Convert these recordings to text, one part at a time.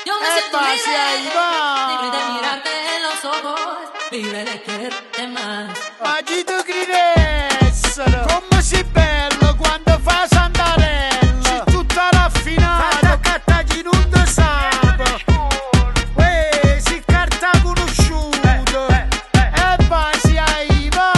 Yo me siento libre de mirarte en los ojos, libre de quererte más. Agito gridessero, come si bello quando fa sandarello. Sei tutta raffinata, cattagli non te sape. Uè, si carta conosciuto. E basi ai va.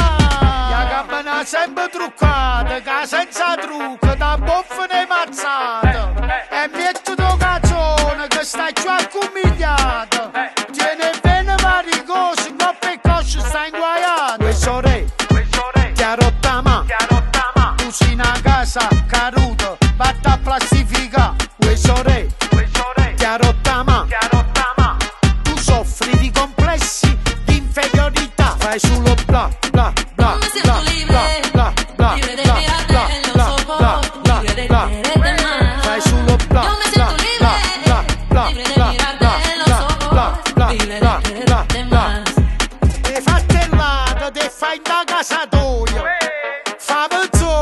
La cabana sempre truccata, che senza trucco, da boffone mazzata. E metto do cazzone, che stai già accomigliato. Tiene bene vari cose, coppe e cosce sta inguaiato. Uè sore, ti ha rotta ma. Tu sei una casa caruto, vatta a plastifica. Uè sore, ti ha rotta ma. Tu soffri di complessi di inferiorità. Fai solo bla bla bla. Yo me siento libre, libre de mirarte en los ojos, libre de quererte más. Fai solo bla Yo me siento libre, libre de mirarte en los ojos, libre de quererte más. Te fattellata, te fai da casatoio. Fame zo,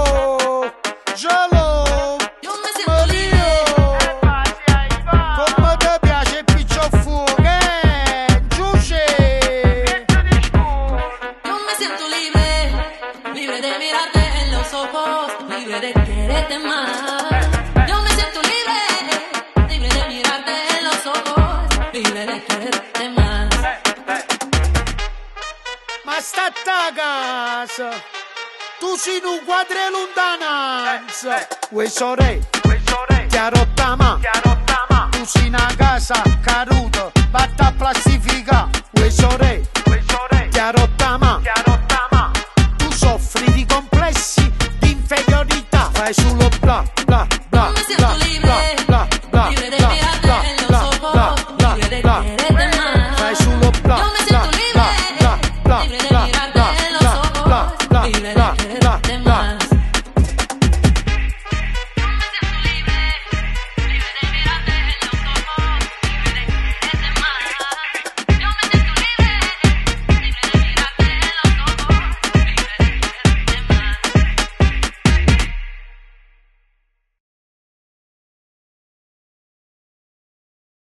gelo. Yo me siento libre, Come ti piace il piccio fuoco, giuce. yo me siento libre, libre de mirarte en los ojos, libre de quererte más. Yo me siento libre, libre de mirarte en los ojos, libre de quererte más. Ma sta a casa, tu sei in un quadro e lontananza. Uè sore, ti ha rotta ma. Tu sei una casa caruto, vatta a plastifica. Uè sore, ti ha rotta ma. Tu soffri di complessi di inferiorità. Fai solo bla bla bla Yo me siento bla libre, bla bla bla libre de bla mirarte en los bla ojos, bla libre de bla quererte